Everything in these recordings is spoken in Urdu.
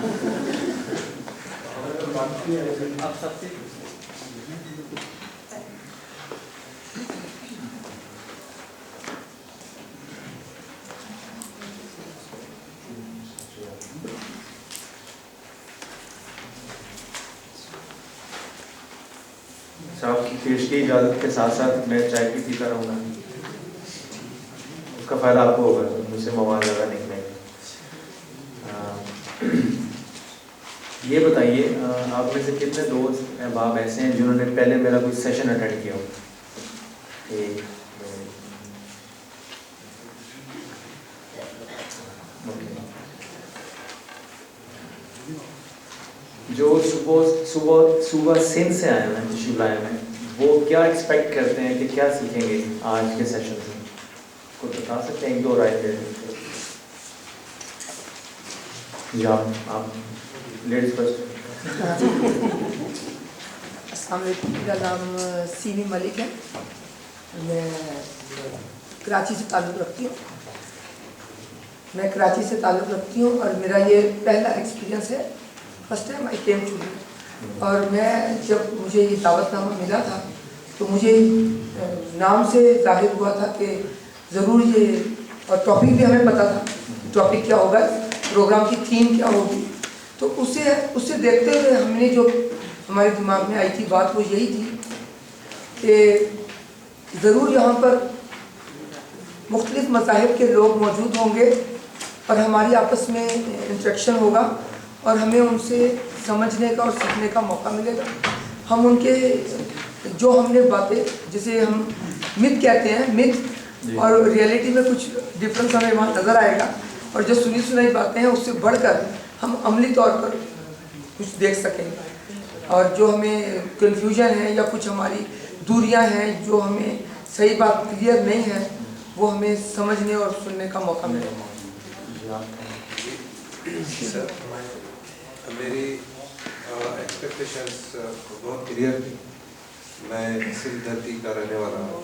آپ کی پیش کی اجازت کے ساتھ ساتھ میں چائے بھی پیتا رہوں گا، اس کا فائدہ آپ کو ہوگا، مجھ سے مواد زیادہ نکلے گا۔ یہ بتائیے آپ میں سے کتنے دوست احباب ایسے ہیں جنہوں نے پہلے میرا کوئی سیشن اٹینڈ کیا ہو؟ جو صبح سندھ سے آئے ہیں، تشریف لائے ہیں، وہ کیا ایکسپیکٹ کرتے ہیں کہ کیا سیکھیں گے آج کے سیشن سے؟ کچھ بتا سکتے ہیں؟ ایک دو رائے دے دیں جی۔ آپ لیڈیز فرسٹ۔ السلام علیکم، میرا نام سینی ملک ہے، میں کراچی سے تعلق رکھتی ہوں اور میرا یہ پہلا ایکسپیرینس ہے، first time I came to you. اور میں جب مجھے یہ دعوت نامہ ملا تھا تو مجھے نام سے ظاہر ہوا تھا کہ ضرور یہ، اور ٹاپک بھی ہمیں پتہ تھا ٹاپک کیا ہوگا، پروگرام کی تھیم کیا ہوگی، تو اسے دیکھتے ہوئے ہم نے جو ہمارے دماغ میں آئی تھی بات وہ یہی تھی کہ ضرور یہاں پر مختلف مذاہب کے لوگ موجود ہوں گے اور ہماری آپس میں انٹریکشن ہوگا اور ہمیں ان سے سمجھنے کا اور سیکھنے کا موقع ملے گا۔ ہم ان کے جو ہم نے باتیں، جسے ہم مت کہتے ہیں، مت اور ریئلٹی میں کچھ ڈفرینس ہمیں وہاں نظر آئے گا، اور جو سنی سنائی باتیں ہیں اس سے بڑھ کر ہم عملی طور پر کچھ دیکھ سکیں گے، اور جو ہمیں کنفیوژن ہے یا کچھ ہماری دوریاں ہیں، جو ہمیں صحیح بات کلیئر نہیں ہے، وہ ہمیں سمجھنے اور سننے کا موقع ملے گا۔ سر میری ایکسپیکٹیشنس بہت کلیئر تھی۔ میں سندھ دھرتی کا رہنے والا ہوں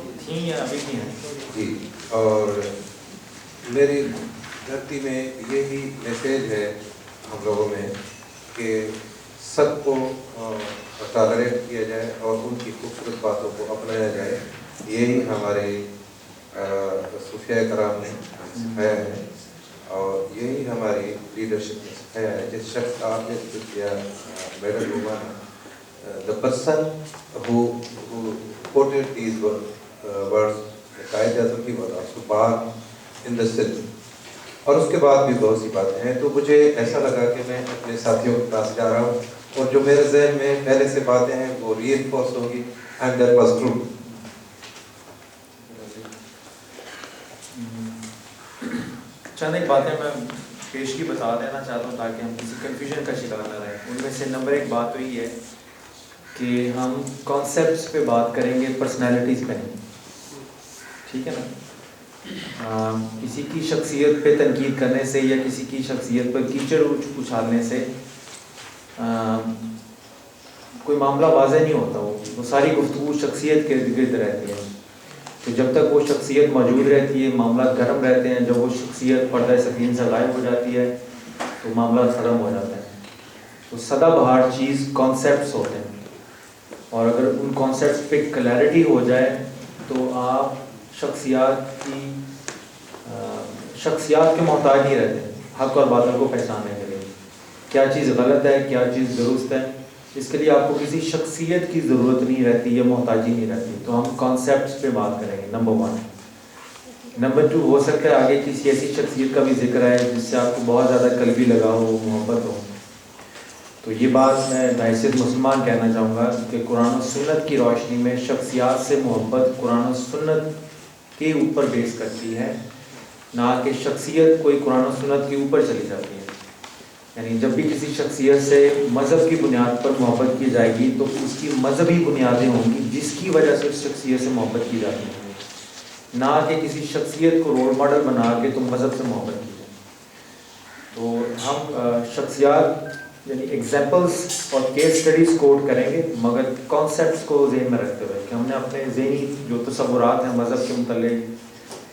جی، اور میری دھرتی میں یہی میسیج ہے ہم لوگوں میں کہ سب کو ٹالریٹ کیا جائے اور ان کی خوبصورت باتوں کو اپنایا جائے۔ یہی ہمارے صوفیاء کرام نے سکھایا ہے اور یہی ہماری لیڈرشپ نے سکھایا ہے۔ جس شخص آپ نے ذکر کیا madam Rumana, the person who quoted these words Quaid Azam کی بات سبحان in the Sindh، اور اس کے بعد بھی بہت سی باتیں ہیں، تو مجھے ایسا لگا کہ میں اپنے ساتھیوں کے پاس جا رہا ہوں اور جو میرے ذہن میں پہلے سے باتیں ہیں وہ ری انفورس ہوگی اینڈ دیٹ واز ٹرو۔ چند ایک باتیں میں پیشگی بتا دینا چاہتا ہوں تاکہ ہم کسی کنفیوژن کا شکار نہ رہیں۔ ان میں سے نمبر ایک بات تو یہ ہے کہ ہم کانسیپٹس پہ بات کریں گے، پرسنالٹیز پہ نہیں، ٹھیک ہے نا؟ کسی کی شخصیت پہ تنقید کرنے سے یا کسی کی شخصیت پر کیچڑ اچھالنے سے کوئی معاملہ واضح نہیں ہوتا۔ وہ ساری گفتگو شخصیت کے ارد گرد رہتی ہے، تو جب تک وہ شخصیت موجود رہتی ہے معاملات گرم رہتے ہیں، جب وہ شخصیت پردہ سکین سے غائب ہو جاتی ہے تو معاملات ختم ہو جاتے ہیں۔ تو سدا بہار چیز کانسیپٹس ہوتے ہیں، اور اگر ان کانسیپٹس پہ کلیئرٹی ہو جائے تو آپ شخصیات کے محتاج نہیں رہتے حق اور باطل کو پہچاننے کے لیے، کیا چیز غلط ہے کیا چیز درست ہے، اس کے لیے آپ کو کسی شخصیت کی ضرورت نہیں رہتی یا محتاجی نہیں رہتی۔ تو ہم کانسیپٹس پہ بات کریں گے، نمبر 1۔ نمبر 2، ہو سکتا ہے آگے کسی ایسی شخصیت کا بھی ذکر ہے جس سے آپ کو بہت زیادہ قلبی لگاؤ ہو، محبت ہو، تو یہ بات میں بحیثیت مسلمان کہنا چاہوں گا کہ قرآن و سنت کی روشنی میں شخصیات سے محبت قرآن و سنت کے اوپر بیس کرتی ہے، نہ کہ شخصیت کوئی قرآن و سنت کے اوپر چلی جاتی ہے۔ یعنی جب بھی کسی شخصیت سے مذہب کی بنیاد پر محبت کی جائے گی تو اس کی مذہبی بنیادیں ہوں گی جس کی وجہ سے اس شخصیت سے محبت کی جاتی ہے، نہ کہ کسی شخصیت کو رول ماڈل بنا کے تم مذہب سے محبت کی جائے۔ تو ہم شخصیات یعنی ایگزامپلس اور کیس اسٹڈیز کوٹ کریں گے، مگر کانسیپٹس کو ذہن میں رکھتے ہوئے کہ ہم نے اپنے ذہنی جو تصورات ہیں مذہب کے متعلق،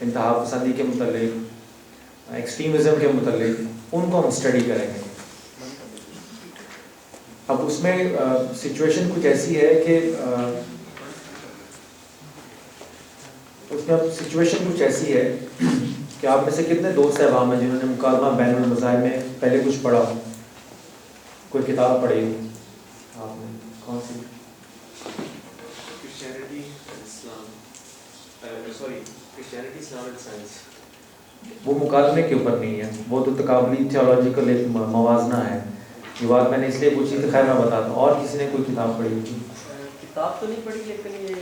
انتہا پسندی کے متعلق، ایکسٹریمزم کے متعلق، ان کو ہم اسٹڈی کریں گے۔ اب اس میں سچویشن کچھ ایسی ہے کہ کہ آپ میں سے کتنے دوست احباب ہیں جنہوں نے مکالمہ بین المذاہب میں پہلے کچھ پڑھا ہو، کوئی کتاب پڑھی ہو آپ نے؟ کون سی؟ Christianity Islam and science. وہ مکالمے کے اوپر نہیں ہے، وہ تو تقابلی تھیولوجیکل ایک موازنہ ہے. یہ بات میں نے اس لیے پوچھی تھی، خیر میں بتاتا ہوں. اور کسی نے کوئی کتاب پڑھی ہوگی؟ کتاب تو نہیں پڑھی، لیکن یہ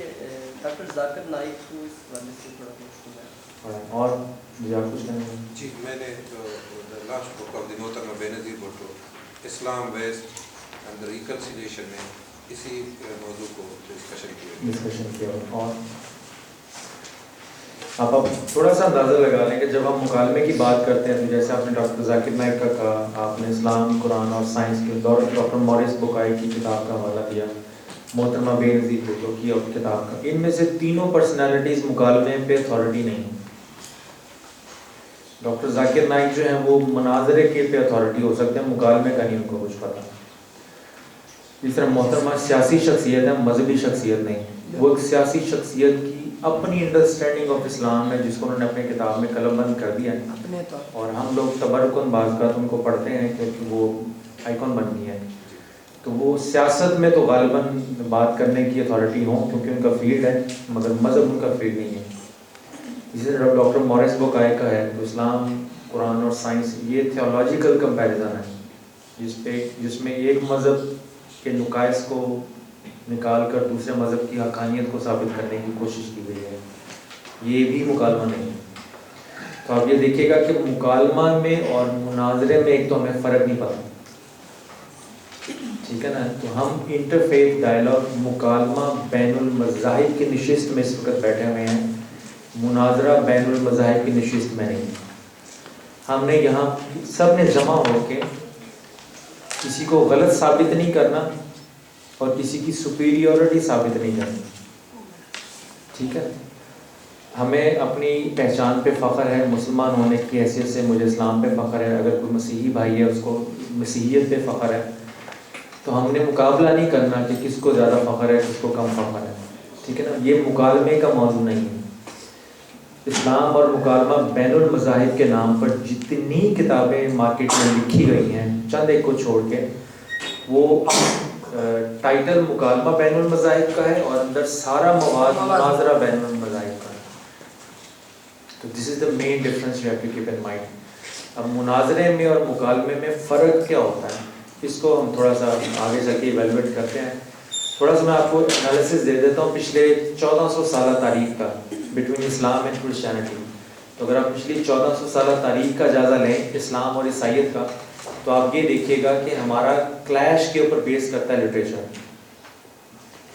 ڈاکٹر ذاکر نائک کو اس والے سے تھوڑا مشکل ہے. اور مجھے آپ کچھ کہنا ہے؟ جی میں نے لاسٹ بک آف دی محترمہ بینظیر بھٹو اسلام ویسٹ اینڈ دی ریکنسیلیشن میں اسی موضوع کو ڈسکشن کیا. اور آپ تھوڑا سا اندازہ لگا لیں کہ جب ہم مکالمے کی بات کرتے ہیں تو جیسے آپ نے ڈاکٹر ذاکر نائک کا کہا، آپ نے اسلام، قرآن اور سائنس کے ڈاکٹر مورس بکائی کی کتاب کا حوالہ دیا، محترمہ بینظیر بھٹو کی کتاب کا. ان میں سے تینوں پرسنالٹیز مکالمے پہ اتھارٹی نہیں. ڈاکٹر ذاکر نائک جو ہیں وہ مناظرے کے پہ اتھارٹی ہو سکتے ہیں، مکالمے کا نہیں ان کو کچھ پتہ. اس طرح محترمہ سیاسی شخصیت ہے، مذہبی شخصیت نہیں. وہ ایک سیاسی شخصیت کی اپنی انڈرسٹینڈنگ آف اسلام ہے جس کو انہوں نے اپنے کتاب میں قلم بند کر دیا ہے، اور ہم لوگ تبرکن بعض کا ان کو پڑھتے ہیں کیونکہ وہ آئیکن بن گئی ہے. تو وہ سیاست میں تو غالباً بات کرنے کی اتھارٹی ہوں کیونکہ ان کا فیلڈ ہے، مگر مذہب ان کا فیلڈ نہیں ہے. اسی طرح ڈاکٹر مورس بکائی کا ہے تو اسلام، قرآن اور سائنس یہ تھیولوجیکل کمپیریزن ہے جس میں ایک مذہب کے نقائص کو نکال کر دوسرے مذہب کی حقانیت کو ثابت کرنے کی کوشش کی گئی ہے. یہ بھی مکالمہ نہیں ہے. تو آپ یہ دیکھیے گا کہ مکالمہ میں اور مناظرے میں ایک تو ہمیں فرق نہیں پتا، ٹھیک ہے نا. تو ہم انٹرفیتھ ڈائلاگ مکالمہ بین المذاہب کی نشست میں اس وقت بیٹھے ہوئے ہیں، مناظرہ بین المذاہب کی نشست میں نہیں. ہم نے یہاں سب نے جمع ہو کے کسی کو غلط ثابت نہیں کرنا اور کسی کی سپیریورٹی ثابت نہیں کرنی، ٹھیک ہے. ہمیں اپنی پہچان پہ فخر ہے، مسلمان ہونے کی حیثیت سے مجھے اسلام پہ فخر ہے. اگر کوئی مسیحی بھائی ہے اس کو مسیحیت پہ فخر ہے. تو ہم نے مقابلہ نہیں کرنا کہ کس کو زیادہ فخر ہے کس کو کم فخر ہے، ٹھیک ہے نا. یہ مکالمے کا موضوع نہیں ہے. اسلام اور مکالمہ بین المذاہب کے نام پر جتنی کتابیں مارکیٹ میں لکھی گئی ہیں چند ایک کو چھوڑ کے، وہ ٹائٹل مکالمہ بین المذاہب کا ہے اور اندر سارا مواد مناظرہ بین المذاہب کا ہے. تو this is the main difference you have to keep in mind. اب مناظرے میں اور مکالمے میں فرق کیا ہوتا ہے اس کو ہم تھوڑا سا آگے چل کے ایویلویٹ کرتے ہیں. تھوڑا سا میں آپ کو انالیسس دے دیتا ہوں پچھلے 1400 سالہ تاریخ کا بٹوین اسلام اینڈ کرسچینٹی. تو اگر آپ پچھلی 1400 سالہ تاریخ کا جائزہ لیں اسلام اور عیسائیت کا، تو آپ یہ دیکھیے گا کہ ہمارا کلیش کے اوپر بیس کرتا ہے لٹریچر.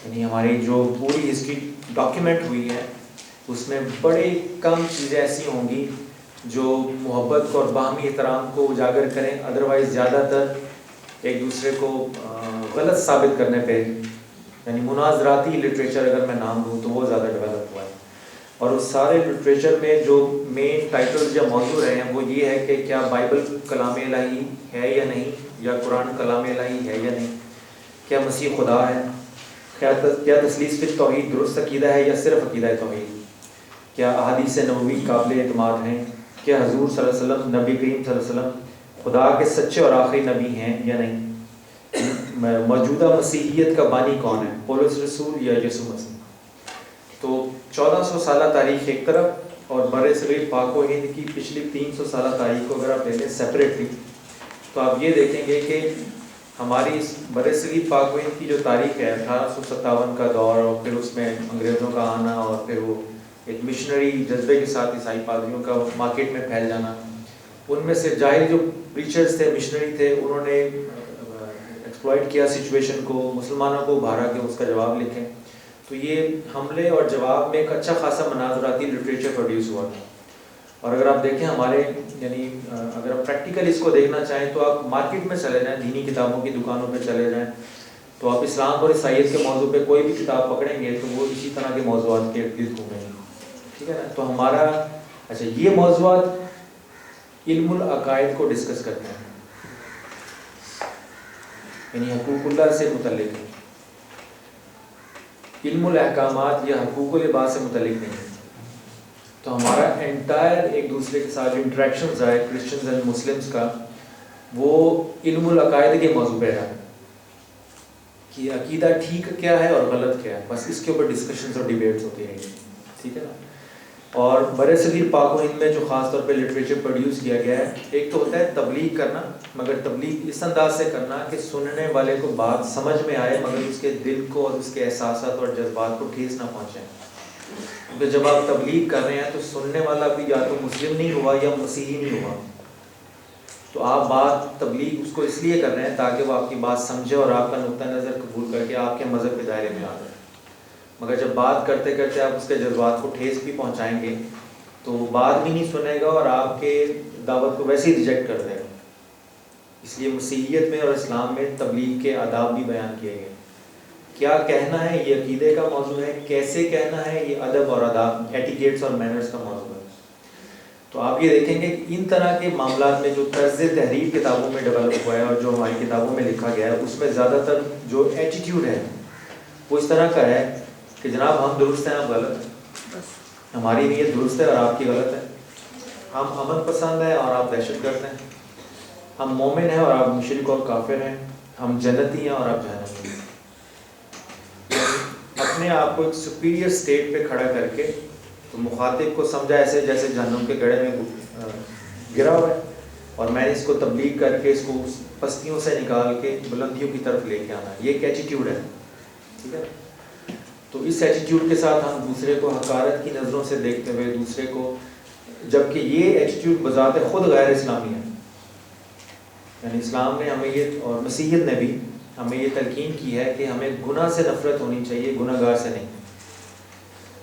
یعنی ہماری جو پوری ہسٹری ڈاکیومنٹ ہوئی ہے اس میں بڑی کم چیزیں ایسی ہوں گی جو محبت کو اور باہمی احترام کو اجاگر کریں. ادروائز زیادہ تر ایک دوسرے کو غلط ثابت کرنے پہ، یعنی مناظراتی لٹریچر اگر میں نام دوں تو وہ زیادہ ڈیولپ ہوا ہے. اور اس سارے لٹریچر میں جو مین ٹائٹلز یا موضوع رہے ہیں وہ یہ ہے کہ کیا بائبل کلام الہی ہے یا نہیں، یا قرآن کلام الہی ہے یا نہیں، کیا مسیح خدا ہے، کیا تثلیث فی التوحید درست عقیدہ ہے یا صرف عقیدہ توحید، کیا احادیث نبوی قابل اعتماد ہیں، کیا حضور صلی اللہ علیہ وسلم نبی کریم صلی اللہ علیہ وسلم خدا کے سچے اور آخری نبی ہیں یا نہیں، موجودہ مسیحیت کا بانی کون ہے، پولس رسول یا یسوع مسیح. تو 1400 سالہ تاریخ ایک طرف اور بر صغیر پاک و ہند کی پچھلی 300 سالہ تاریخ کو اگر آپ لے لیں سیپریٹلی، تو آپ یہ دیکھیں گے کہ ہماری اس بر صغیر پاک و ہند کی جو تاریخ ہے 1857 کا دور، اور پھر اس میں انگریزوں کا آنا اور پھر وہ ایک مشنری جذبے کے ساتھ عیسائی پادریوں کا مارکیٹ میں پھیل جانا، ان میں سے جاہل جو پریچرز تھے، مشنری تھے، انہوں نے ایکسپلائٹ کیا سچویشن کو، مسلمانوں کو ابھارا کہ اس کا جواب لکھیں. تو یہ حملے اور جواب میں ایک اچھا خاصا مناظراتی لٹریچر پروڈیوس ہوا تھا. اور اگر آپ دیکھیں ہمارے یعنی اگر آپ پریکٹیکل اس کو دیکھنا چاہیں تو آپ مارکیٹ میں چلے جائیں، دینی کتابوں کی دکانوں پہ چلے جائیں، تو آپ اسلام اور عیسائیت کے موضوع پہ کوئی بھی کتاب پکڑیں گے تو وہ اسی طرح کے موضوعات کے ارد گرد گھومیں گے، ٹھیک ہے نا. تو ہمارا اچھا یہ موضوعات علم العقائد کو ڈسکس کرتے ہیں. یعنی حقوق اللہ سے متعلق ہے. علم الاحکامات یا حقوق العباد سے متعلق نہیں ہے. تو ہمارا انٹائر ایک دوسرے کے ساتھ جو انٹریکشنز آئے کرسچنز اینڈ مسلمس کا وہ علم العقائد کے موضوع پہ رہا ہے کہ عقیدہ ٹھیک کیا ہے اور غلط کیا ہے. بس اس کے اوپر ڈسکشنز اور ڈیبیٹس ہوتی رہیں گی. ٹھیک ہے نا. اور برِ صغیر پاک و ہند میں جو خاص طور پہ لٹریچر پروڈیوس کیا گیا ہے, ایک تو ہوتا ہے تبلیغ کرنا, مگر تبلیغ اس انداز سے کرنا کہ سننے والے کو بات سمجھ میں آئے مگر اس کے دل کو اور اس کے احساسات اور جذبات کو ٹھیس نہ پہنچے. کیونکہ جب آپ تبلیغ کر رہے ہیں تو سننے والا بھی یا تو مسلم نہیں ہوا یا مسیحی نہیں ہوا. تو آپ بات تبلیغ اس کو اس لیے کر رہے ہیں تاکہ وہ آپ کی بات سمجھے اور آپ کا نقطہ نظر قبول کر کے آپ کے مذہب کے دائرے میں آ جائے. مگر جب بات کرتے کرتے آپ اس کے جذبات کو ٹھیس بھی پہنچائیں گے تو وہ بات بھی نہیں سنے گا اور آپ کے دعوت کو ویسے ہی ریجیکٹ کر دے گا. اس لیے مسیحیت میں اور اسلام میں تبلیغ کے آداب بھی بیان کیے گئے. کیا کہنا ہے یہ عقیدے کا موضوع ہے, کیسے کہنا ہے یہ ادب اور آداب ایٹیکیٹس اور مینرز کا موضوع ہے. تو آپ یہ دیکھیں گے کہ ان طرح کے معاملات میں جو طرز تحریر کتابوں میں ڈیولپ ہوا ہے اور جو ہماری کتابوں میں لکھا گیا ہے اس میں زیادہ تر جو ایٹیٹیوڈ ہے وہ اس طرح کا ہے کہ جناب ہم درست ہیں آپ غلط ہیں, ہماری نیت درست ہے اور آپ کی غلط ہے, ہم امن پسند ہیں اور آپ دہشت گرد ہیں, ہم مومن ہیں اور آپ مشرک اور کافر ہیں, ہم جنتی ہیں اور آپ جہنمی ہیں. اپنے آپ کو ایک سپیریئر سٹیٹ پہ کھڑا کر کے تو مخاطب کو سمجھا ایسے جیسے جہنم کے گڑھے میں گرا ہوا ہے اور میں نے اس کو تبلیغ کر کے اس کو پستیوں سے نکال کے بلندیوں کی طرف لے کے آنا. یہ ایک ایٹیٹیوڈ ہے. ٹھیک ہے. تو اس ایٹیٹیوڈ کے ساتھ ہم دوسرے کو حقارت کی نظروں سے دیکھتے ہوئے دوسرے کو, جبکہ یہ ایٹیٹیوڈ بذات خود غیر اسلامی ہے. یعنی اسلام نے ہمیں یہ اور مسیحیت نے بھی ہمیں یہ تلقین کی ہے کہ ہمیں گناہ سے نفرت ہونی چاہیے, گناہ گار سے نہیں.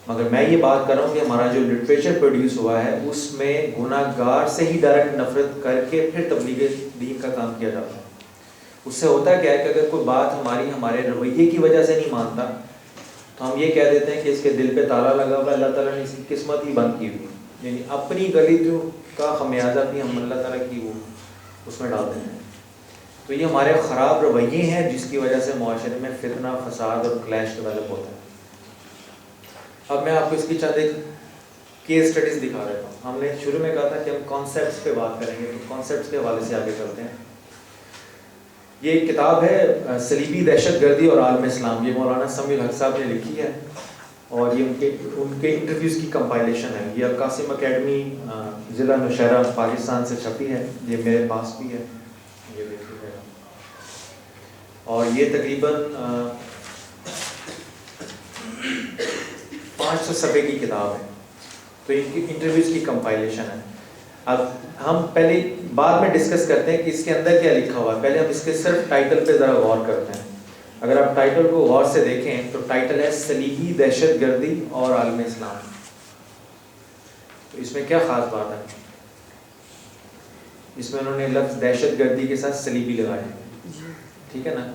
مگر میں یہ بات کر رہا ہوں کہ ہمارا جو لٹریچر پروڈیوس ہوا ہے اس میں گناہ گار سے ہی ڈائریکٹ نفرت کر کے پھر تبلیغ دین کا کام کیا جاتا ہے. اس سے ہوتا کیا ہے کہ اگر کوئی بات ہمارے رویے کی وجہ سے نہیں مانتا تو ہم یہ کہہ دیتے ہیں کہ اس کے دل پہ تالا لگا ہوا, اللہ تعالیٰ نے اس کی قسمت ہی بند کی ہوئی. یعنی اپنی غلطیوں کا خمیازہ بھی ہم اللہ تعالیٰ کی وہ اس میں ڈال دیتے ہیں. تو یہ ہمارے خراب رویے ہیں جس کی وجہ سے معاشرے میں فتنہ, فساد اور کلیش ڈیولپ ہوتا ہے. اب میں آپ کو اس کی چند ایک کیس اسٹڈیز دکھا رہتا ہوں. ہم نے شروع میں کہا تھا کہ ہم کانسیپٹس پہ بات کریں گے, تو کانسیپٹس کے حوالے سے آگے چلتے ہیں. یہ ایک کتاب ہے صلیبی دہشت گردی اور عالم اسلام, یہ مولانا سمیع الحق صاحب نے لکھی ہے اور یہ ان کے انٹرویوز کی کمپائلیشن ہے. یہ قاسم اکیڈمی ضلع نوشہرہ پاکستان سے چھپی ہے. یہ میرے پاس بھی ہے, یہ دیکھیے گا. اور یہ تقریباً 500 صفحے کی کتاب ہے. تو ان کی انٹرویوز کی کمپائلیشن ہے. اب ہم پہلے بعد میں ڈسکس کرتے ہیں کہ اس کے اندر کیا لکھا ہوا ہے. پہلے ہم اس کے صرف ٹائٹل پہ ذرا غور کرتے ہیں. اگر آپ ٹائٹل کو غور سے دیکھیں تو ٹائٹل ہے صلیبی دہشت گردی اور عالم اسلام. تو اس میں کیا خاص بات ہے؟ اس میں انہوں نے لفظ دہشت گردی کے ساتھ صلیبی لگایا ہے. ٹھیک ہے نا.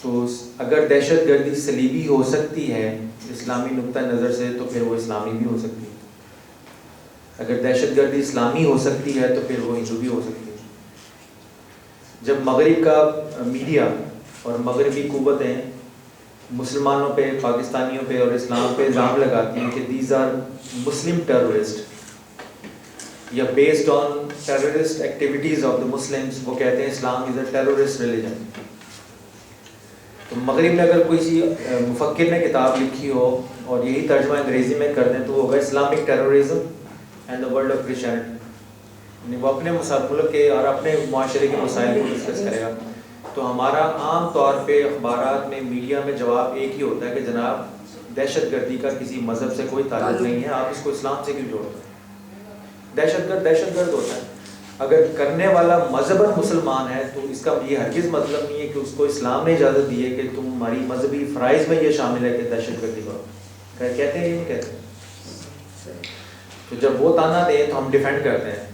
تو اگر دہشت گردی صلیبی ہو سکتی ہے اسلامی نقطہ نظر سے تو پھر وہ اسلامی بھی ہو سکتی ہے. اگر دہشت گردی اسلامی ہو سکتی ہے تو پھر وہ ہندو بھی ہو سکتی ہے. جب مغرب کا میڈیا اور مغربی قوتیں مسلمانوں پہ, پاکستانیوں پہ اور اسلام پہ الزام لگاتی ہیں کہ دیز آر مسلم ٹیرورسٹ یا based on terrorist activities of the Muslims, وہ کہتے ہیں اسلام از اے ٹیرورسٹ ریلیجن. تو مغرب میں اگر کوئی مفکر نے کتاب لکھی ہو اور یہی ترجمہ انگریزی میں کر دیں تو وہ ہوگا Islamic terrorism and the world of Christianity. یعنی وہ اپنے ملک کے اور اپنے معاشرے کے مسائل کو ڈسکس کرے گا. تو ہمارا عام طور پہ اخبارات میں, میڈیا میں جواب ایک ہی ہوتا ہے کہ جناب دہشت گردی کا کسی مذہب سے کوئی تعلق نہیں ہے, آپ اس کو اسلام سے کیوں جوڑتے ہیں؟ دہشت گرد ہوتا ہے. اگر کرنے والا مذہباً مسلمان ہے تو اس کا یہ ہرگز مطلب نہیں ہے کہ اس کو اسلام نے اجازت دی ہے کہ تمہاری مذہبی فرائض میں یہ شامل ہے کہ دہشت گردی کرو. کہتے ہیں یہ نہیں کہتے. تو جب وہ تانا دیں تو ہم ڈیفینڈ کرتے ہیں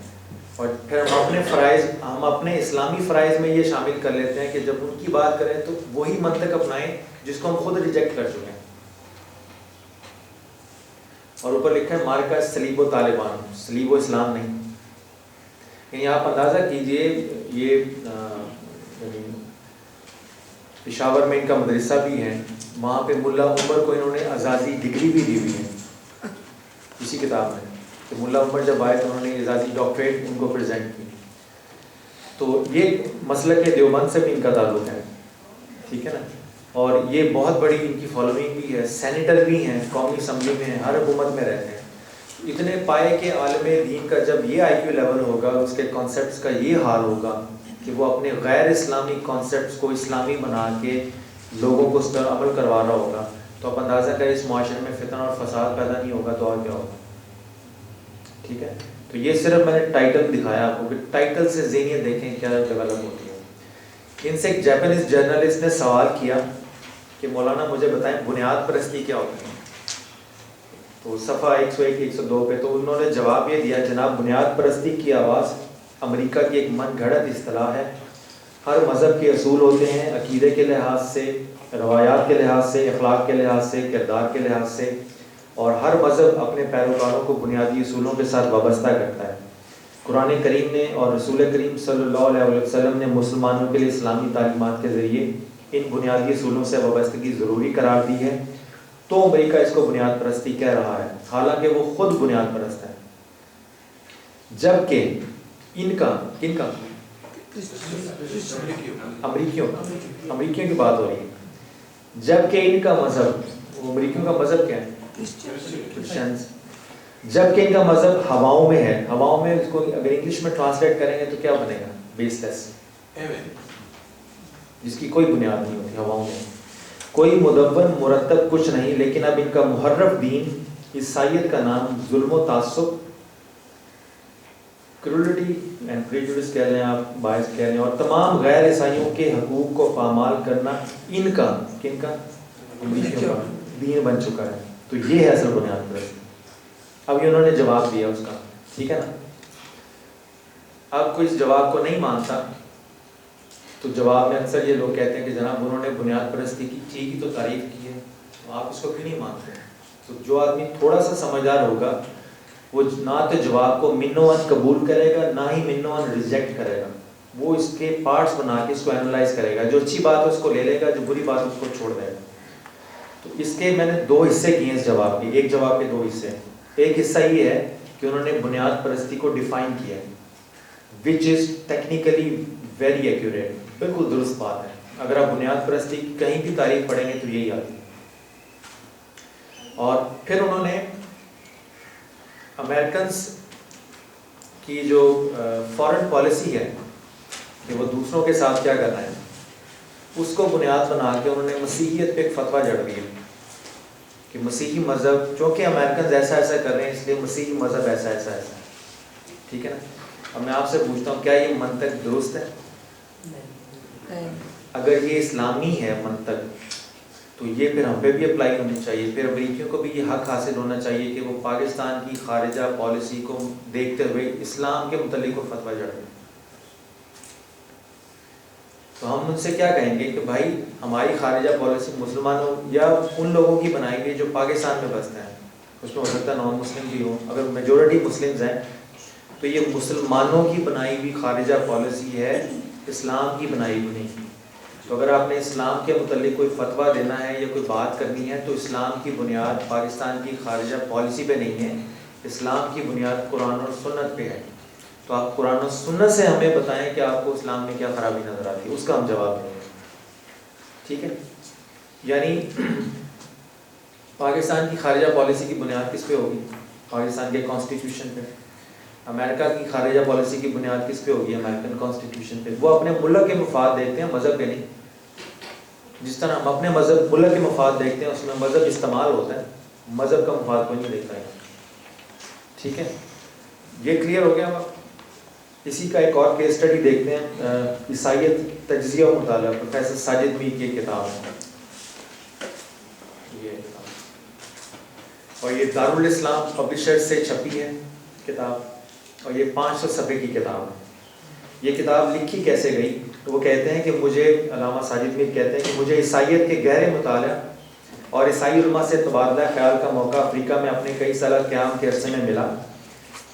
اور پھر ہم اپنے فرائض, ہم اپنے اسلامی فرائض میں یہ شامل کر لیتے ہیں کہ جب ان کی بات کریں تو وہی منطق اپنائیں جس کو ہم خود ریجیکٹ کر چکے ہیں. اور اوپر لکھا ہے مارکا صلیب و طالبان, صلیب و اسلام نہیں. یعنی آپ اندازہ کیجئے یہ پشاور میں ان کا مدرسہ بھی ہے، وہاں پہ ملا عمر کو انہوں نے اعزازی ڈگری بھی دی ہوئی ہے اسی کتاب میں، کہ ملا عمر جب آئے تو انہوں نے اعزازی ڈاکٹریٹ ان کو پریزنٹ کی. تو یہ مسلک دیوبند سے بھی ان کا تعلق ہے، ٹھیک ہے نا. اور یہ بہت بڑی ان کی فالوئنگ بھی ہے، سینیٹر بھی ہیں، قومی اسمبلی میں ہیں، ہر حکومت میں رہتے ہیں. اتنے پائے کے عالم دین کا جب یہ آئی کیو لیول ہوگا، اس کے کانسیپٹس کا یہ حال ہوگا کہ وہ اپنے غیر اسلامی کانسیپٹس کو اسلامی بنا کے لوگوں کو اس پر عمل کروا رہا ہوگا، تو آپ اندازہ کریں اس معاشرے میں فتنہ اور فساد پیدا نہیں ہوگا تو اور کیا ہوگا. ٹھیک ہے. تو یہ صرف میں نے ٹائٹل دکھایا آپ کو کہ ٹائٹل سے ذہنیت دیکھیں کیا ڈیولپ ہوتی ہے. ان سے ایک جاپانیز جرنلسٹ نے سوال کیا کہ مولانا مجھے بتائیں بنیاد پرستی کیا ہوتی ہے. تو صفحہ 101 102 پہ تو انہوں نے جواب یہ دیا، جناب بنیاد پرستی کی آواز امریکہ کی ایک من گھڑت اصطلاح ہے. ہر مذہب کے اصول ہوتے ہیں، عقیدے کے لحاظ سے، روایات کے لحاظ سے، اخلاق کے لحاظ سے، کردار کے لحاظ سے، اور ہر مذہب اپنے پیروکاروں کو بنیادی اصولوں کے ساتھ وابستہ کرتا ہے. قرآن کریم نے اور رسول کریم صلی اللہ علیہ وسلم نے مسلمانوں کے لیے اسلامی تعلیمات کے ذریعے ان بنیادی اصولوں سے وابستگی ضروری قرار دی ہے. تو امریکہ اس کو بنیاد پرستی کہہ رہا ہے، حالانکہ وہ خود بنیاد پرست ہے. جبکہ ان کا کن کا امریکیوں کی بات ہو رہی ہے. جبکہ ان کا مذہب، امریکیوں کا مذہب کیا ہے؟ کرسچنز. جبکہ ان کا مذہب ہواؤں میں ہے. ہواؤں میں اس کو اگر انگلش میں ٹرانسلیٹ کریں گے تو کیا بنے گا؟ بیس لیس، جس کی کوئی بنیاد نہیں ہوتی. ہواؤں میں کوئی مدون مرتب کچھ نہیں. لیکن اب ان کا محرف دین عیسائیت کا نام ظلم و تعصب، کرولیٹی اینڈ پریجوڈس کہہ لیں آپ، باعث کہہ لیں، اور تمام غیر عیسائیوں کے حقوق کو پامال کرنا ان کا کن کا امریکیوں کا دین بن چکا ہے. تو یہ ہے اصل بنیاد پرستی. اب یہ انہوں نے جواب دیا اس کا، ٹھیک ہے نا. اب کوئی اس جواب کو نہیں مانتا تو جواب میں اکثر یہ لوگ کہتے ہیں کہ جناب انہوں نے بنیاد پرستی کی تو تعریف کی ہے، تو آپ اس کو کیوں نہیں مانتے؟ تو جو آدمی تھوڑا سا سمجھدار ہوگا وہ نہ تو جواب کو منوان قبول کرے گا، نہ ہی منوان ریجیکٹ کرے گا. وہ اس کے پارٹس بنا کے اس کو اینالائز کرے گا. جو اچھی بات ہے اس کو لے لے گا، جو بری بات ہے اس کو چھوڑ دے گا. تو اس کے میں نے دو حصے کیے اس جواب کے، ایک جواب کے دو حصے. ایک حصہ یہ ہے کہ انہوں نے بنیاد پرستی کو ڈیفائن کیا ہے، وچ از ٹیکنیکلی ویری ایکوریٹ، بالکل درست بات ہے. اگر آپ بنیاد پرستی کی کہیں بھی تعریف پڑھیں گے تو یہی آتی ہے. اور پھر انہوں نے امریکنس کی جو فارن پالیسی ہے کہ وہ دوسروں کے ساتھ کیا کرنا ہے، اس کو بنیاد بنا کے انہوں نے مسیحیت پہ ایک فتویٰ جڑ دیا کہ مسیحی مذہب، چونکہ امریکنز ایسا ایسا کر رہے ہیں اس لیے مسیحی مذہب ایسا ایسا ایسا. ٹھیک ہے نا. اب میں آپ سے پوچھتا ہوں کیا یہ منطق درست ہے؟ اگر یہ اسلامی ہے منطق تو یہ پھر ہم پہ بھی اپلائی ہونی چاہیے. پھر امریکیوں کو بھی یہ حق حاصل ہونا چاہیے کہ وہ پاکستان کی خارجہ پالیسی کو دیکھتے ہوئے اسلام کے متعلق کو فتویٰ جڑیں. تو ہم ان سے کیا کہیں گے کہ بھائی ہماری خارجہ پالیسی مسلمانوں یا ان لوگوں کی بنائی گئی جو پاکستان میں بستے ہیں، اس میں ہو سکتا ہے نان مسلم بھی ہوں، اگر میجورٹی مسلمز ہیں تو یہ مسلمانوں کی بنائی ہوئی خارجہ پالیسی ہے، اسلام کی بنائی ہوئی نہیں. تو اگر آپ نے اسلام کے متعلق کوئی فتویٰ دینا ہے یا کوئی بات کرنی ہے تو اسلام کی بنیاد پاکستان کی خارجہ پالیسی پہ نہیں ہے، اسلام کی بنیاد قرآن اور سنت پہ ہے. تو آپ قرآن و سنت سے ہمیں بتائیں کہ آپ کو اسلام میں کیا خرابی نظر آتی ہے، اس کا ہم جواب دیں گے. ٹھیک ہے. یعنی پاکستان کی خارجہ پالیسی کی بنیاد کس پہ ہوگی؟ پاکستان کے کانسٹیٹیوشن پہ. امریکہ کی خارجہ پالیسی کی بنیاد کس پہ ہوگی؟ امریکن کانسٹیٹیوشن پہ. وہ اپنے ملک کے مفاد دیکھتے ہیں، مذہب پہ نہیں. جس طرح ہم اپنے ملک کے مفاد دیکھتے ہیں، اس میں مذہب استعمال ہوتا ہے، مذہب کا مفاد کوئی نہیں دیکھتا ہے. ٹھیک ہے. یہ کلیئر ہو گیا. ہم اسی کا ایک اور کیس اسٹڈی دیکھتے ہیں، عیسائیت تجزیہ و مطالعہ، پروفیسر ساجد میر کی کتاب ہے یہ کتاب، اور یہ دارالاسلام پبلشر سے چھپی ہے کتاب، اور یہ 500 صفحے کی کتاب ہے. یہ کتاب لکھی کیسے گئی؟ تو وہ کہتے ہیں کہ مجھے، علامہ ساجد میر کہتے ہیں کہ مجھے عیسائیت کے گہرے مطالعہ اور عیسائی علماء سے تبادلہ خیال کا موقع افریقہ میں اپنے کئی سالہ قیام کے عرصے میں ملا.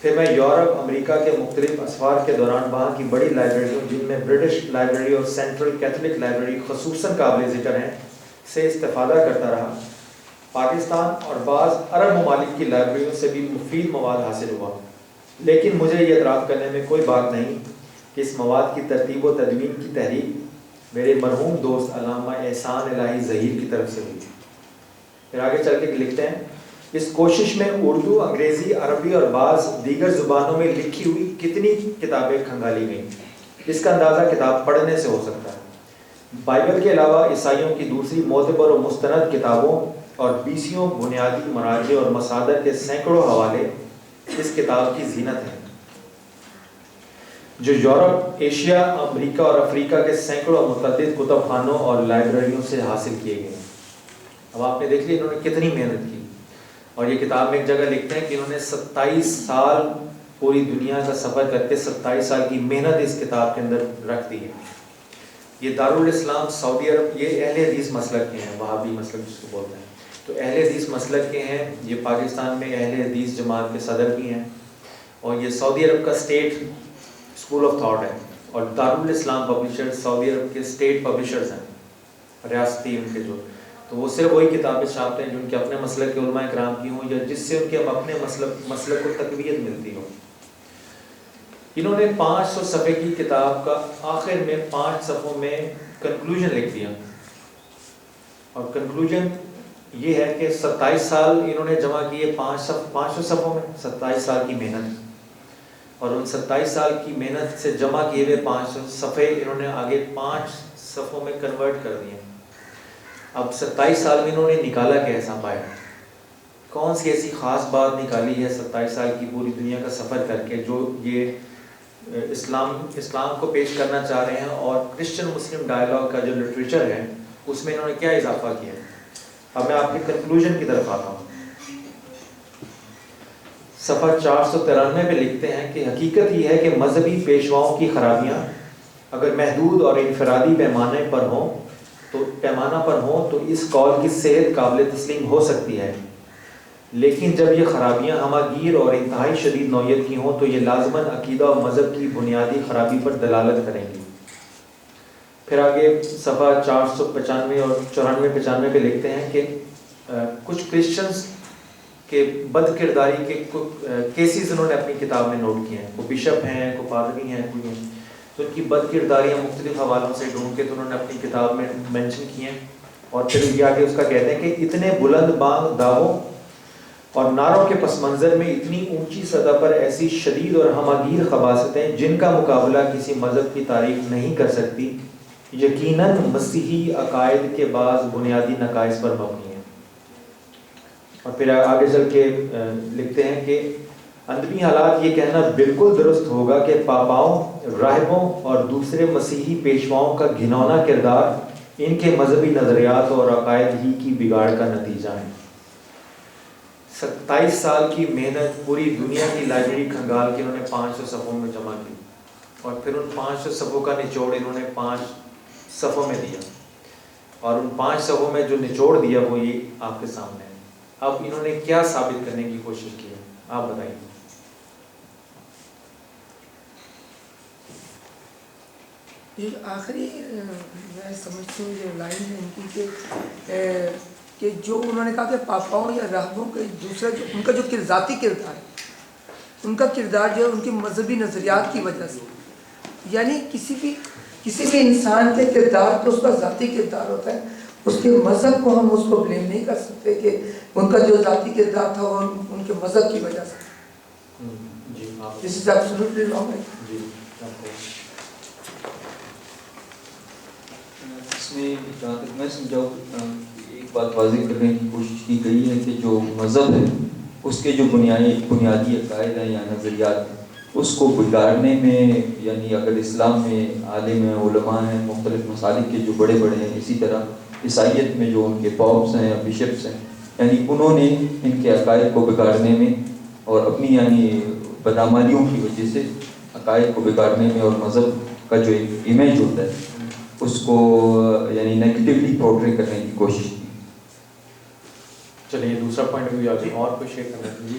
پھر میں یورپ امریکہ کے مختلف اسفار کے دوران وہاں کی بڑی لائبریریوں جن میں برٹش لائبریری اور سینٹرل کیتھولک لائبریری خصوصاً قابل ذکر ہیں سے استفادہ کرتا رہا۔ پاکستان اور بعض عرب ممالک کی لائبریریوں سے بھی مفید مواد حاصل ہوا، لیکن مجھے یہ اعتراف کرنے میں کوئی بات نہیں کہ اس مواد کی ترتیب و تدوین کی تحریک میرے مرحوم دوست علامہ احسان الہی ظہیر کی طرف سے ہوئی۔ پھر آگے چل کے لکھتے ہیں، اس کوشش میں اردو، انگریزی، عربی اور بعض دیگر زبانوں میں لکھی ہوئی کتنی کتابیں کھنگالی گئیں، اس کا اندازہ کتاب پڑھنے سے ہو سکتا ہے۔ بائبل کے علاوہ عیسائیوں کی دوسری معتبر و مستند کتابوں اور 20 بنیادی مراجع اور مصادر کے سینکڑوں حوالے اس کتاب کی زینت ہیں، جو یورپ، ایشیا، امریکہ اور افریقہ کے سینکڑوں متعدد کتب خانوں اور لائبریریوں سے حاصل کیے گئے ہیں۔ اب آپ نے دیکھ لیا انہوں نے کتنی محنت کی، اور یہ کتاب میں ایک جگہ لکھتے ہیں کہ انہوں نے 27 سال پوری دنیا کا سفر کر کے 27 سال کی محنت اس کتاب کے اندر رکھ دی ہے۔ یہ دارالاسلام سعودی عرب، یہ اہل حدیث مسلک کے ہیں، وہابی مسلک جس کو بولتے ہیں، تو اہل حدیث مسلک کے ہیں، یہ پاکستان میں اہل حدیث جماعت کے صدر بھی ہیں، اور یہ سعودی عرب کا اسٹیٹ اسکول آف تھاٹ ہے، اور دارالاسلام پبلشر سعودی عرب کے اسٹیٹ پبلشرز ہیں، ریاستی ان کے جو، تو وہ صرف وہی کتابیں چھاپتے ہیں جو ان کے اپنے مسلک کے علماء کرام کی ہوں یا جس سے ان کے اپنے مسلک کو تقویت ملتی ہو۔ انہوں نے 500 صفحے کی کتاب کا آخر میں 5 صفحوں میں کنکلوژن لکھ دیا، اور کنکلوژن یہ ہے کہ 27 سال انہوں نے جمع کیے 500 صفحوں میں، 27 سال کی محنت، اور ان 27 سال کی محنت سے جمع کیے ہوئے 500 صفحے انہوں نے آگے 5 صفحوں میں کنورٹ کر دیے۔ اب 27 سال میں انہوں نے نکالا کیسا پایا، کون سی ایسی خاص بات نکالی ہے 27 سال کی پوری دنیا کا سفر کر کے جو یہ اسلام کو پیش کرنا چاہ رہے ہیں، اور کرسچن مسلم ڈائیلاگ کا جو لٹریچر ہے اس میں انہوں نے کیا اضافہ کیا۔ اب میں آپ کے کنکلوژن کی طرف آتا ہوں۔ صفحہ 493 پہ لکھتے ہیں کہ حقیقت یہ ہے کہ مذہبی پیشواؤں کی خرابیاں اگر محدود اور انفرادی پیمانہ پر ہوں تو اس قول کی صحت قابل تسلیم ہو سکتی ہے، لیکن جب یہ خرابیاں ہماگیر اور انتہائی شدید نوعیت کی ہوں تو یہ لازماً عقیدہ اور مذہب کی بنیادی خرابی پر دلالت کریں گی۔ پھر آگے صفحہ 495 اور 94-95 پہ لکھتے ہیں کہ کچھ کرسچنز کے بد کرداری کے کیسز انہوں نے اپنی کتاب میں نوٹ کیے ہیں، کوئی بشپ ہیں، کوئی پادری ہیں، کوئی ہیں، تو ان کی بد کرداریاں مختلف حوالوں سے ڈھونڈ کے تو انہوں نے اپنی کتاب میں مینشن کی ہیں، اور پھر یہ آگے اس کا کہتے ہیں کہ اتنے بلند بانگ دعووں اور نعروں کے پس منظر میں اتنی اونچی سطح پر ایسی شدید اور ہماگیر خباثتیں جن کا مقابلہ کسی مذہب کی تاریخ نہیں کر سکتی، یقیناً مسیحی عقائد کے بعض بنیادی نقائص پر مبنی ہیں۔ اور پھر آگے چل کے لکھتے ہیں کہ اندمی حالات یہ کہنا بالکل درست ہوگا کہ پاپاؤں، راہبوں اور دوسرے مسیحی پیشواؤں کا گھنونا کردار ان کے مذہبی نظریات اور عقائد ہی کی بگاڑ کا نتیجہ ہے۔ 27 سال کی محنت، پوری دنیا کی لائبریری کھنگال کے انہوں نے 500 صفحوں میں جمع کی، اور پھر ان 500 صفحوں کا نچوڑ انہوں نے 5 صفحوں میں دیا، اور ان 5 صفحوں میں جو نچوڑ دیا وہ یہ آپ کے سامنے ہے۔ اب انہوں نے کیا ثابت کرنے کی کوشش کی ہے، آپ بتائیے۔ یہ آخری میں سمجھتی ہوں یہ لائن ہے ان کی کہ جو انہوں نے کہا کہ پاپاؤں یا راہبوں کے دوسرا جو ان کا جو ذاتی کردار ہے، ان کا کردار جو ہے ان کے مذہبی نظریات کی وجہ سے، یعنی کسی بھی انسان کے کردار تو اس کا ذاتی کردار ہوتا ہے، اس کے مذہب کو ہم اس کو بلیم نہیں کر سکتے کہ ان کا جو ذاتی کردار تھا وہ ان کے مذہب کی وجہ سے۔ This is absolutely wrong. اس میں جہاں تک میں سمجھاؤں ایک بات واضح کرنے کی کوشش کی گئی ہے کہ جو مذہب ہے اس کے جو بنیادی عقائد ہیں یا نظریات ہیں اس کو بگاڑنے میں، یعنی اگر اسلام میں عالم ہیں، علماء ہیں، مختلف مسالک کے جو بڑے بڑے ہیں، اسی طرح عیسائیت میں جو ان کے پاپس ہیں یا بشپس ہیں، یعنی انہوں نے ان کے عقائد کو بگاڑنے میں اور اپنی یعنی بدعمالیوں کی وجہ سے عقائد کو بگاڑنے میں اور مذہب کا جو ایک امیج ہوتا ہے اس کو یعنی نیگیٹیولی پورٹری کرنے کی کوشش کی۔ چلیے دوسرا پوائنٹ بھی آگے اور کوئی شیئر کرنا ہے جی؟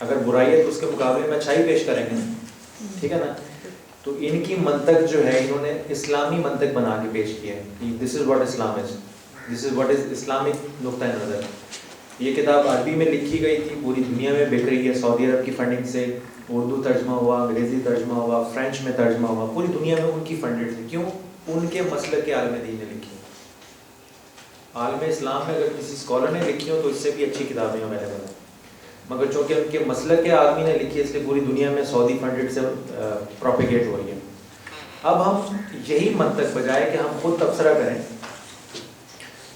اگر برائی ہے تو اس کے مقابلے میں اچھائی پیش کریں گے, ٹھیک ہے نا. تو ان کی منطق جو ہے انہوں نے اسلامی منطق بنا کے پیش کیا ہے کہ this is what Islam is, this is what is Islamic نقطۂ نظر. یہ کتاب عربی میں لکھی گئی تھی, پوری دنیا میں بک رہی ہے, سعودی عرب کی فنڈنگ سے اردو ترجمہ ہوا, انگریزی ترجمہ ہوا, فرینچ میں ترجمہ ہوا, پوری دنیا میں ان کی فنڈڈ تھی. کیوں؟ ان کے مسلک کے عالم دین نے لکھی. عالم اسلام میں اگر کسی اسکالر نے لکھی ہو تو اس سے بھی اچھی کتابیں اویلیبل ہیں, مگر چونکہ ان کے مسلک کے آدمی نے لکھی ہے اس لیے پوری دنیا میں سعودی فنڈڈ سے پروپیگیٹ ہو رہی ہے. اب ہم یہی منطق بجائے کہ ہم خود تبصرہ کریں,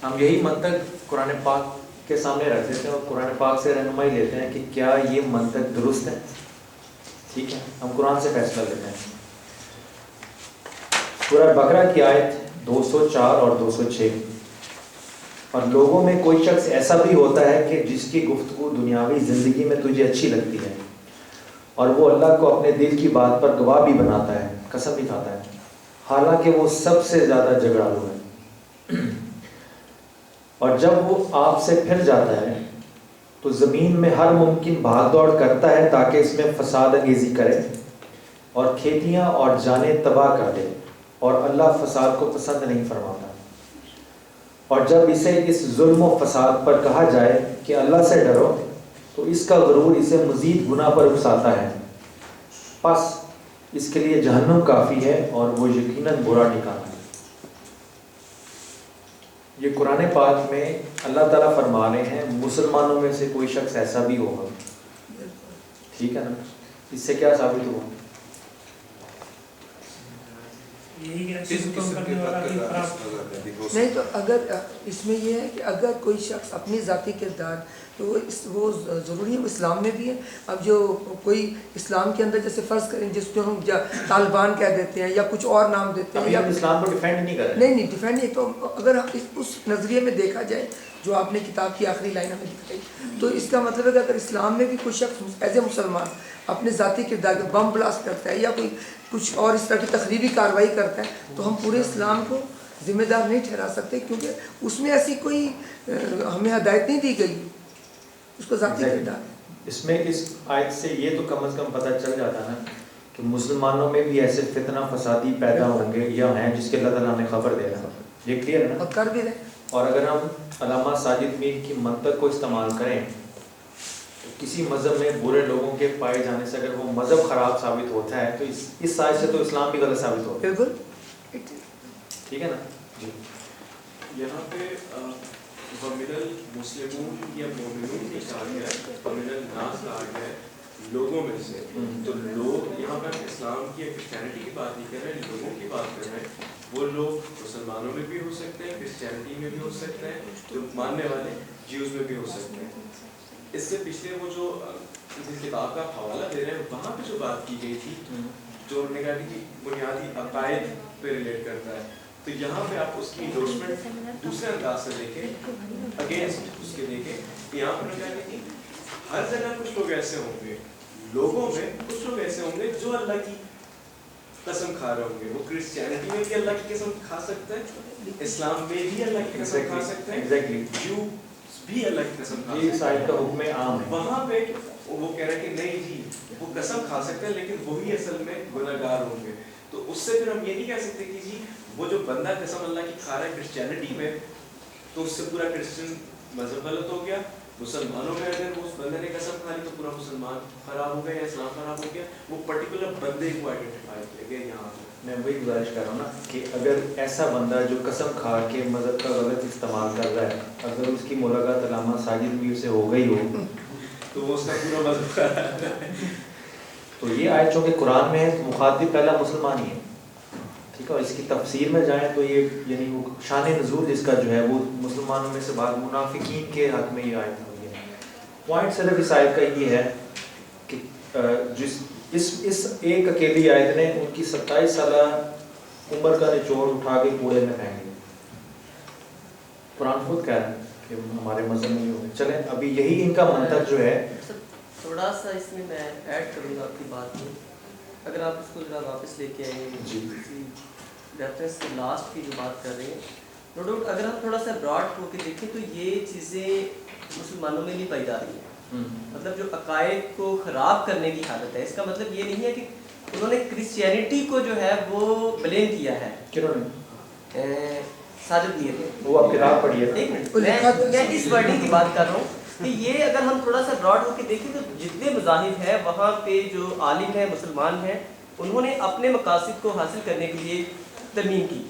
ہم یہی منطق قرآن پاک کے سامنے رکھ دیتے ہیں اور قرآن پاک سے رہنمائی لیتے ہیں کہ کیا یہ منطق درست ہے. ٹھیک ہے, ہم قرآن سے فیصلہ لیتے ہیں. سورہ بقرہ کی آیت 204 اور 206, اور لوگوں میں کوئی شخص ایسا بھی ہوتا ہے کہ جس کی گفتگو دنیاوی زندگی میں تجھے اچھی لگتی ہے اور وہ اللہ کو اپنے دل کی بات پر گواہ بھی بناتا ہے, قسم بھی کھاتا ہے, حالانکہ وہ سب سے زیادہ جھگڑالو ہے. اور جب وہ آپ سے پھر جاتا ہے تو زمین میں ہر ممکن بھاگ دوڑ کرتا ہے تاکہ اس میں فساد انگیزی کرے اور کھیتیاں اور جانیں تباہ کر دے, اور اللہ فساد کو پسند نہیں فرماتا. اور جب اسے اس ظلم و فساد پر کہا جائے کہ اللہ سے ڈرو تو اس کا غرور اسے مزید گناہ پر اکساتا ہے. پس اس کے لیے جہنم کافی ہے اور وہ یقیناً برا ٹھکانہ ہے. یہ قرآن پاک میں اللہ تعالیٰ فرما رہے ہیں مسلمانوں میں سے کوئی شخص ایسا بھی ہوگا. ٹھیک ہے نا, اس سے کیا ثابت ہوا؟ نہیں تو اگر اس میں یہ ہے کہ اگر کوئی شخص اپنی ذاتی کردار تو وہ ضروری ہے, وہ اسلام میں بھی ہے. اب جو کوئی اسلام کے اندر جیسے فرض کریں جس کو ہم طالبان کہہ دیتے ہیں یا کچھ اور نام دیتے ہیں, یا اسلام کو ڈیفینڈ نہیں کر رہے. نہیں ڈیفینڈ نہیں. تو اگر اس نظریے میں دیکھا جائے جو آپ نے کتاب کی آخری لائن ہمیں دکھائی, تو اس کا مطلب ہے کہ اگر اسلام میں بھی کوئی شخص ایز اے مسلمان اپنے ذاتی کردار کے بم بلاسٹ کرتا ہے یا کوئی کچھ اور اس طرح کی تخریبی کارروائی کرتا ہے تو ہم پورے اسلام کو ذمہ دار نہیں ٹھہرا سکتے, کیونکہ اس میں ایسی کوئی ہمیں ہدایت نہیں دی گئی, اس کو ذاتی کردار. اس میں اس آیت سے یہ تو کم از کم پتہ چل جاتا ہے نا کہ مسلمانوں میں بھی ایسے فتنہ فسادی پیدا ہوں گے یا ہیں جس کے اللہ تعالیٰ نے خبر دے رہا. یہ کلیئر ہے نا, اور کر بھی رہے. اور اگر ہم علامہ ساجد میر کی منطق کو استعمال کریں تو کسی مذہب میں برے لوگوں کے پائے جانے سے اگر وہ مذہب خراب ثابت ہوتا ہے تو اس سائز سے تو اسلام بھی غلط ثابت ہوگا. بالکل ٹھیک ہے نا جی. یہاں پہ وَمِنَ الْمُسْلِمُونَ یا مومنون کی کہا گیا ہے, وَمِنَ النَّاسِ کہا گیا ہے لوگوں میں سے. تو لوگ یہاں پر اسلام کی یا کرسچینٹی کی بات نہیں کر رہے ہیں, لوگوں کی بات کر رہے ہیں. وہ لوگ مسلمانوں میں بھی ہو سکتے ہیں, کرسچینٹی میں بھی ہو سکتے ہیں, جو ماننے والے جیوز میں بھی ہو سکتے ہیں. اس سے پچھلے وہ جو جس کتاب کا حوالہ دے رہے ہیں وہاں پہ جو بات کی گئی تھی جو انہوں نے کہا کہ بنیادی عقائد پہ ریلیٹ کرتا ہے, تو یہاں پہ آپ اس کی انڈورسمنٹ دوسرے انداز سے دیکھیں, اگینسٹ اس کے دیکھیں. یہاں پہ کہا کہ ہر جگہ کچھ لوگ ایسے ہوں گے, لوگوں میں کچھ لوگ ایسے ہوں گے جو اللہ کی قسم کھا رہے ہوں گے. وہ کرسچینٹی میں بھی اللہ کی قسم کھا سکتا ہے, اسلام میں بھی اللہ کی قسم کھا سکتا ہے, جو بھی اللہ کی قسم کھا سکتا ہے. کا حکم عام ہے. وہاں پہ وہ کہہ رہے کہ نہیں جی وہ قسم کھا سکتے ہیں لیکن وہی اصل میں گناہ گار ہوں گے. تو اس سے پھر ہم یہ نہیں کہہ سکتے کہ جی وہ جو بندہ قسم اللہ کی کھا رہا ہے کرسچینٹی میں تو اس سے پورا کرسچن مذہب غلط ہو گیا. مسلمانوں میں اگر اس بندے نے قسم کھا لی تو پورا مسلمان خراب ہو گیا یا اسلام خراب ہو گیا. وہ پرٹیکولر بندے کو آئیڈینٹیفائی کیا گیا. یہاں میں وہی گزارش کر رہا ہوں نا کہ اگر ایسا بندہ جو قسم کھا کے مذہب کا غلط استعمال کر رہا ہے اگر اس کی ملاقات علامہ ساجد میر سے ہو گئی ہو تو وہ اس کا پورا مذہب خراب ہے. تو یہ آیت چونکہ قرآن میں ہے مخاطب پہلا مسلمان ہی ہے. ٹھیک ہے, اور اس کی تفسیر میں جائیں تو یہ یعنی وہ شان نزول جس کا جو ہے وہ مسلمانوں میں سے بعض منافقین کے حق میں یہ آیت ہوئی ہے. پوائنٹ صرف اس آیت کا یہ ہے کہ جس اس ایک اکیلی آیت نے ان کی 27 سالہ عمر کا نچوڑ اٹھا کے کوڑے میں پھینک دیا. قرآن خود کہہ رہا ہے کہ ہمارے مذہب میں ہوگا. چلیں ابھی یہی ان کا منطق جو ہے تھوڑا سا اس میں ایڈ کروں گا آپ کی بات میں. اگر آپ اس کو ذرا واپس لے کے آئیں گے جی ریفرنس کی لاسٹ کی جو بات کر رہے ہیں, نو ڈاؤٹ اگر ہم تھوڑا سا براڈ ہو کے دیکھیں تو یہ چیزیں مسلمانوں میں نہیں پائی جا رہی ہیں. مطلب جو عقائد کو خراب کرنے کی حالت ہے، اس کا مطلب یہ نہیں ہے کہ انہوں نے کرسچینٹی کو جو ہے وہ بلیم کیا ہے. کنہوں نے؟ ساجد میر نے. وہ آپ کتاب پڑھی ہے. ایک منٹ، میں اس ورڈنگ کی بات کر رہا ہوں کہ یہ اگر ہم تھوڑا سا براڈ ہو کے دیکھیں تو جتنے مذاہب ہیں وہاں پہ جو عالم ہیں مسلمان ہیں انہوں نے اپنے مقاصد کو حاصل کرنے کے لیے ترمیم کی.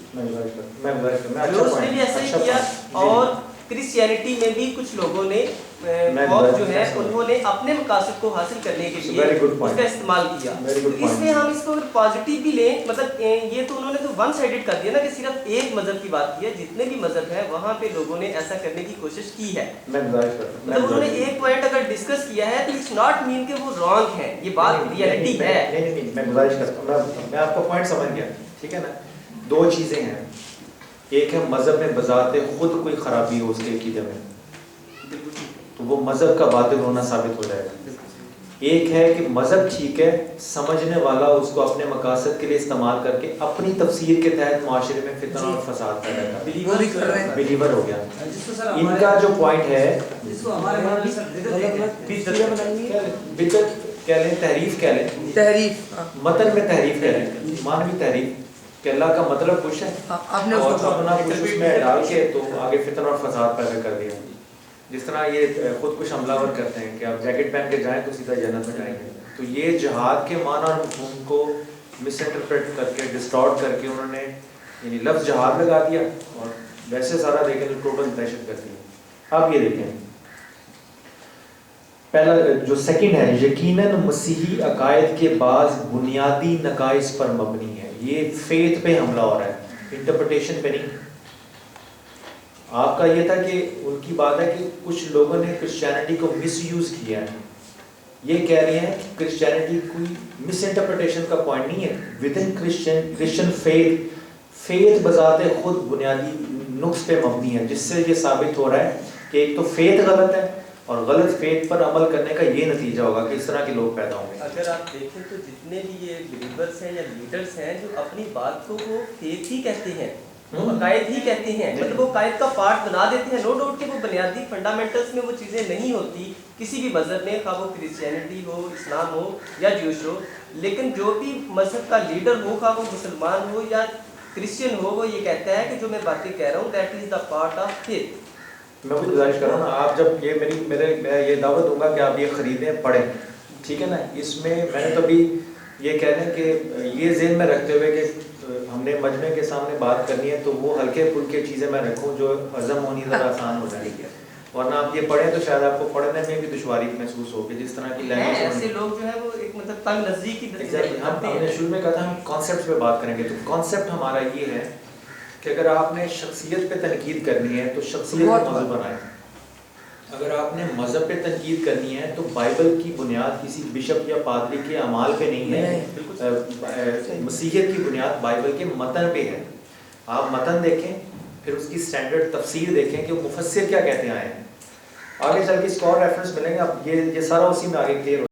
روس نے بھی ایسا ہی کیا اور کرسچینٹی میں بھی کچھ لوگوں نے جو ہے انہوں نے اپنے مقاصد کو حاصل کرنے کے لیے اس کا استعمال کیا. اس میں ہم اس کو پازیٹیو بھی لیں، مطلب یہ تو انہوں نے تو ون سائیڈڈ کر دیا نا کہ صرف ایک مذہب کی بات کی ہے. جتنے بھی مذہب ہیں وہاں پہ لوگوں نے ایسا کرنے کی کوشش کی ہے. مطلب انہوں نے ایک پوائنٹ اگر ڈسکس کیا ہے تو اٹس ناٹ مین کہ وہ رانگ ہے، یہ بات ریئلٹی ہے. نہیں، میں گزارش کرتا ہوں، میں آپ کو پوائنٹ سمجھ گیا، ٹھیک ہے نا. دو چیزیں ہیں، ایک ہے مذہب میں بذات خود کوئی خرابی ہو اس کے عقیدے میں تو وہ مذہب کا باطل ہونا ثابت ہو جائے گا. ایک ہے کہ مذہب ٹھیک ہے، سمجھنے والا اس کو اپنے مقاصد کے لیے استعمال کر کے اپنی تفسیر کے تحت معاشرے میں فتنہ اور فساد پیدا کرتا ہے، بلیور ہو گیا. ان کا جو پوائنٹ ہے بدعت کہہ لیں، تحریف کہہ لیں، متن میں تحریف کہہ لیں، مانوی تحریف کہ اللہ کا مطلب کچھ ہے اور اپنا کچھ اس میں ڈال کے تو آگے فتنہ اور فساد پیدا کر دیا. جس طرح یہ خود کچھ حملہ ور کرتے ہیں کہ آپ جیکٹ پہن کے جائیں تو سیدھا جنت میں جائیں گے. تو یہ جہاد کے معنی اور مفہوم کو مس انٹرپریٹ کر کے ڈسٹارٹ کر کے انہوں نے یعنی لفظ جہاد لگا دیا اور ویسے سارا لیکن ٹوٹل دہشت گردی ہے. اب یہ دیکھیں پہلا جو سیکنڈ ہے، یقیناً مسیحی عقائد کے بعض بنیادی نقائص پر مبنی ہے. یہ فیتھ پہ حملہ ہو رہا ہے، انٹرپریٹیشن پہ نہیں. آپ کا یہ تھا کہ ان کی بات ہے کہ کچھ لوگوں نے کرسچینٹی کو مس یوز کیا ہے. یہ کہہ رہے ہیں کہ کرسچینٹی کوئی مس انٹرپریٹیشن کا پوائنٹ نہیں ہے. ود ان کرسچن فیتھ بذات خود بنیادی نقص پہ مبنی ہے، جس سے یہ ثابت ہو رہا ہے کہ ایک تو فیتھ غلط ہے اور غلط فیتھ پر عمل کرنے کا یہ نتیجہ ہوگا کہ اس طرح کے لوگ پیدا ہوں گے. اگر آپ دیکھیں تو جتنے بھی یہ بلیورس ہیں یا لیڈرز ہیں جو اپنی بات کو وہ فیتھ ہی کہتے ہیں، وہ عقائد ہی کہتے ہیں، مطلب وہ عقائد کا پارٹ بنا دیتے ہیں. نو ڈاؤٹ کہ وہ بنیادی فنڈامنٹلس میں وہ چیزیں نہیں ہوتی کسی بھی مذہب میں، خواہ وہ کرسچینٹی ہو، اسلام ہو یا جوش ہو. لیکن جو بھی مذہب کا لیڈر ہو، خواہ وہ مسلمان ہو یا کرسچن ہو، وہ یہ کہتا ہے کہ جو میں باتیں کہہ رہا ہوں that is the part of faith. میں بھی گزارش کر رہا ہوں نا، آپ جب یہ میں یہ دعوت دوں گا کہ آپ یہ خریدیں پڑھیں، ٹھیک ہے نا. اس میں نے تو ابھی یہ کہہ دیں کہ یہ ذہن میں رکھتے ہوئے کہ ہم نے مجمع کے سامنے بات کرنی ہے تو وہ ہلکے پھلکے چیزیں میں رکھوں جو ہضم ہونی ذرا آسان ہو جائے گی. ورنہ آپ یہ پڑھیں تو شاید آپ کو پڑھنے میں بھی دشواری محسوس ہوگی. جس طرح کی لینگویج ایسے لوگ جو ہے وہ ایک مطلب تنگ نظری کی ہم نے شروع میں کہا تھا ہم کانسیپٹ پہ بات کریں گے. تو کانسیپٹ ہمارا یہ ہے کہ اگر آپ نے شخصیت پہ تنقید کرنی ہے تو شخصیت کا موضوع بنائیں. اگر آپ نے مذہب پہ تنقید کرنی ہے تو بائبل کی بنیاد کسی بشپ یا پادری کے اعمال پہ نہیں ہے. مسیحیت کی بنیاد بائبل کے متن پہ ہے. آپ متن دیکھیں، پھر اس کی سٹینڈرڈ تفسیر دیکھیں کہ مفسر کیا کہتے آئے ہیں. آگے چل کے اس کو اور ریفرنس ملیں گے. اب یہ سارا اسی میں آگے کلیئر ہو